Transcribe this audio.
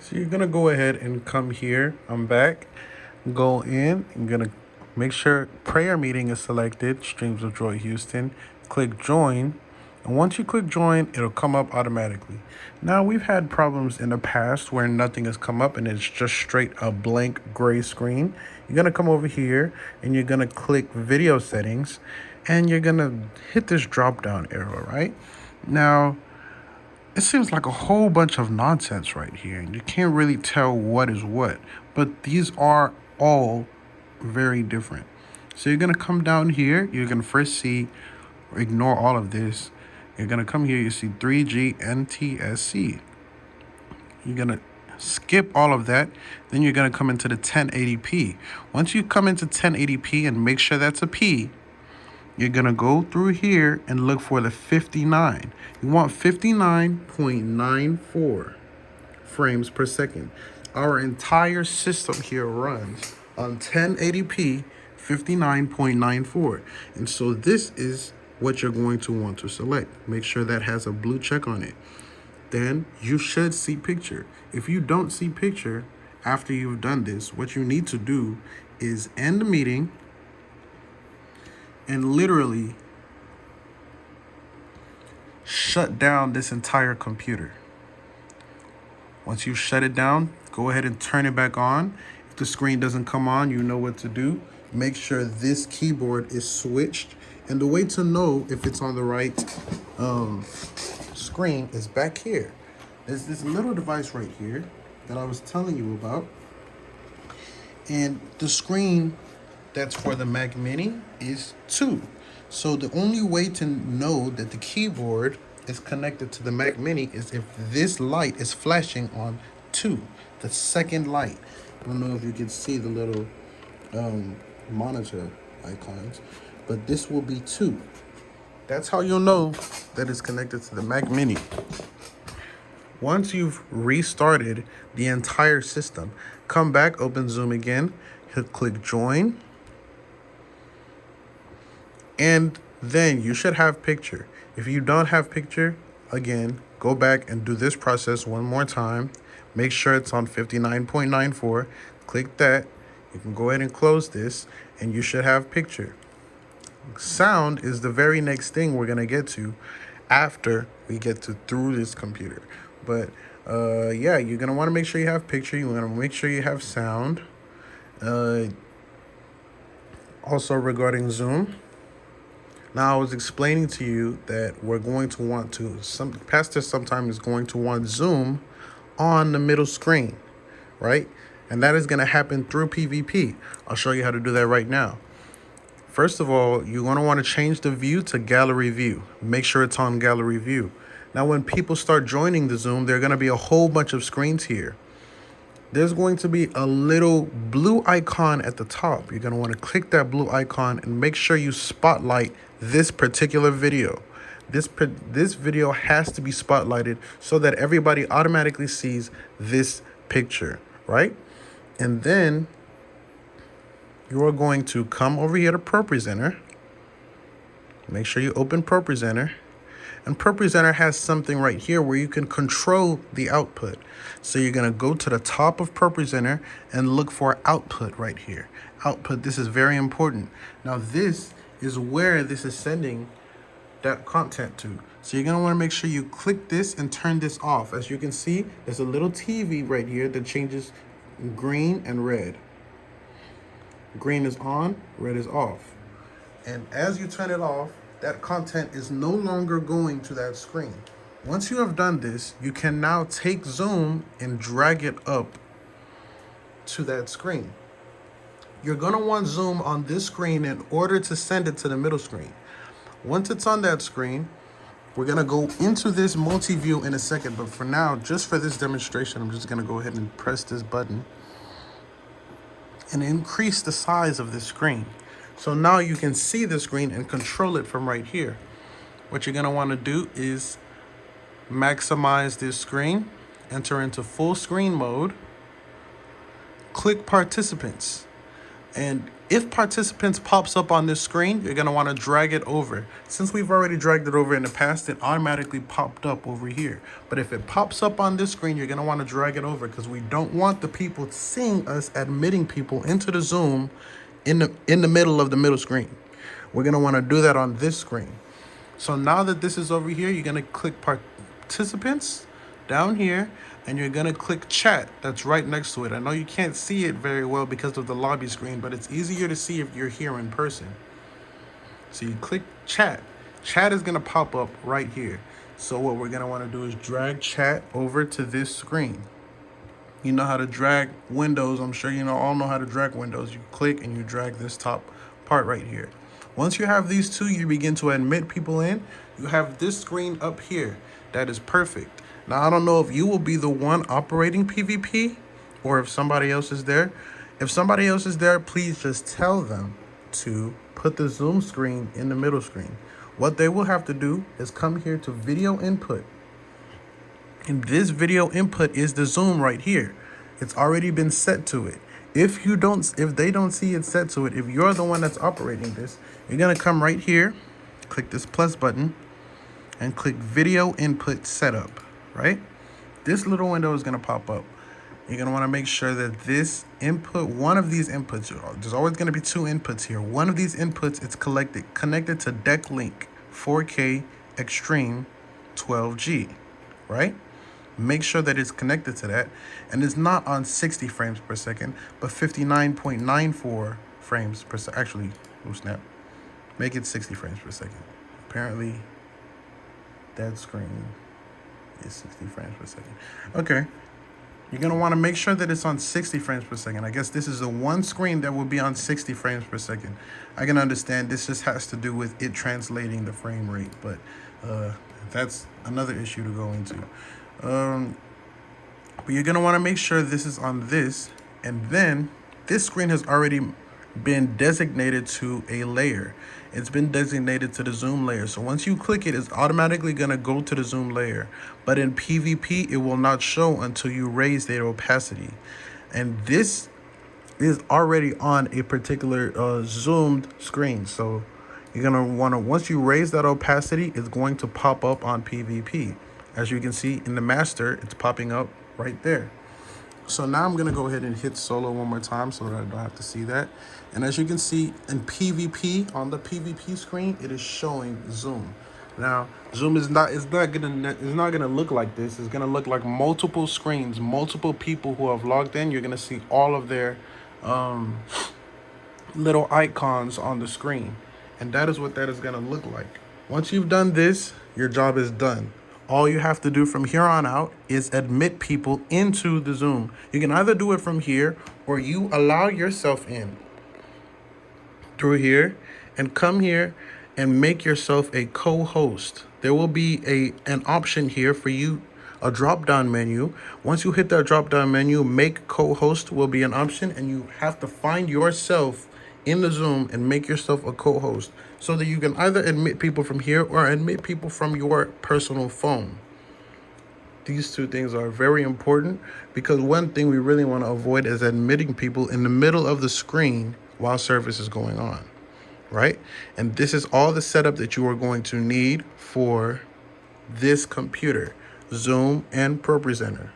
So you're gonna go ahead and come here. I'm back. Go in. I'm gonna make sure prayer meeting is selected. Streams of Joy Houston. Click join. And once you click join, it'll come up automatically. Now we've had problems in the past where nothing has come up and it's just straight a blank gray screen. You're gonna come over here and you're gonna click video settings and you're gonna hit this drop down arrow, right? Now it seems like a whole bunch of nonsense right here, and you can't really tell what is what. But these are all very different. So you're gonna come down here. You're gonna first see, ignore all of this. You're gonna come here. You see 3G NTSC. You're gonna skip all of that. Then you're gonna come into the 1080p. Once you come into 1080p and make sure that's a P, you're going to go through here and look for the 59. You want 59.94 frames per second. Our entire system here runs on 1080p 59.94. And so this is what you're going to want to select. Make sure that has a blue check on it. Then you should see picture. If you don't see picture after you've done this, what you need to do is end the meeting and literally shut down this entire computer. Once you shut it down, go ahead and turn it back on. If the screen doesn't come on, you know what to do. Make sure this keyboard is switched. And the way to know if it's on the right screen is back here. There's this little device right here that I was telling you about. And the screen that's for the Mac Mini is 2. So the only way to know that the keyboard is connected to the Mac Mini is if this light is flashing on 2, the second light. I don't know if you can see the little monitor icons, but this will be 2. That's how you'll know that it's connected to the Mac Mini. Once you've restarted the entire system, come back, open Zoom again, click join, and then you should have picture. If you don't have picture, again, go back and do this process one more time. Make sure it's on 59.94. Click that. You can go ahead and close this, and you should have picture. Sound is the very next thing we're going to get to after we get to through this computer. But yeah, you're going to want to make sure you have picture. You're going to make sure you have sound. Also regarding Zoom. Now, I was explaining to you that we're going to want to, Pastor sometimes is going to want Zoom on the middle screen, right? And that is going to happen through PVP. I'll show you how to do that right now. First of all, you're going to want to change the view to gallery view. Make sure it's on gallery view. Now, when people start joining the Zoom, there are going to be a whole bunch of screens here. There's going to be a little blue icon at the top. You're going to want to click that blue icon and make sure you spotlight this particular video. This video has to be spotlighted so that everybody automatically sees this picture, right? And then you are going to come over here to ProPresenter. Make sure you open ProPresenter. And ProPresenter has something right here where you can control the output. So you're going to go to the top of ProPresenter and look for output right here. Output, this is very important. Now this is where this is sending that content to. So you're going to want to make sure you click this and turn this off. As you can see, there's a little TV right here that changes green and red. Green is on, red is off. And as you turn it off, that content is no longer going to that screen. Once you have done this, you can now take Zoom and drag it up to that screen. You're going to want Zoom on this screen in order to send it to the middle screen. Once it's on that screen, we're going to go into this multi-view in a second. But for now, just for this demonstration, I'm just going to go ahead and press this button and increase the size of this screen. So now you can see the screen and control it from right here. What you're going to want to do is maximize this screen, enter into full screen mode, click participants. And if participants pops up on this screen, you're going to want to drag it over. Since we've already dragged it over in the past, it automatically popped up over here. But if it pops up on this screen, you're going to want to drag it over because we don't want the people seeing us admitting people into the Zoom in the middle of the middle screen. We're going to want to do that on this screen. So now that this is over here, you're going to click participants down here, and you're going to click chat that's right next to it. I know you can't see it very well because of the lobby screen, but it's easier to see if you're here in person. So you click chat. Chat is going to pop up right here. So what we're going to want to do is drag chat over to this screen. You know how to drag windows. I'm sure you all know how to drag windows. You click and you drag this top part right here. Once you have these two, you begin to admit people in. You have this screen up here. That is perfect. Now, I don't know if you will be the one operating PvP or if somebody else is there. If somebody else is there, please just tell them to put the Zoom screen in the middle screen. What they will have to do is come here to video input. And this video input is the Zoom right here. It's already been set to it. If they don't see it set to it, if you're the one that's operating this, you're gonna come right here, click this plus button, and click video input setup, right? This little window is gonna pop up. You're gonna wanna make sure that this input, one of these inputs, there's always gonna be two inputs here. One of these inputs is connected to Decklink 4K Extreme 12G, right? Make sure that it's connected to that, and it's not on 60 frames per second, but 59.94 frames per second. Actually, oh snap, make it 60 frames per second. Apparently, that screen is 60 frames per second. Okay, you're gonna want to make sure that it's on 60 frames per second. I guess this is the one screen that will be on 60 frames per second. I can understand this just has to do with it translating the frame rate, but that's another issue to go into. But you're gonna want to make sure this is on this, and then this screen has already been designated to a layer. It's been designated to the Zoom layer. So once you click it, it's automatically gonna go to the Zoom layer. But in PvP, it will not show until you raise the opacity. And this is already on a particular zoomed screen. So you're gonna wanna, once you raise that opacity, it's going to pop up on PvP. As you can see in the master, it's popping up right there. So now I'm gonna go ahead and hit solo one more time so that I don't have to see that. And as you can see in PvP, on the PvP screen, it is showing Zoom. Now, Zoom is not gonna look like this. It's gonna look like multiple screens, multiple people who have logged in. You're gonna see all of their little icons on the screen. And that is what that is gonna look like. Once you've done this, your job is done. All you have to do from here on out is admit people into the Zoom. You can either do it from here or you allow yourself in through here and come here and make yourself a co-host. There will be an option here for you, a drop-down menu. Once you hit that drop-down menu, make co-host will be an option, and you have to find yourself in the Zoom and make yourself a co-host so that you can either admit people from here or admit people from your personal phone. These two things are very important because one thing we really want to avoid is admitting people in the middle of the screen while service is going on, right? And this is all the setup that you are going to need for this computer, Zoom and ProPresenter.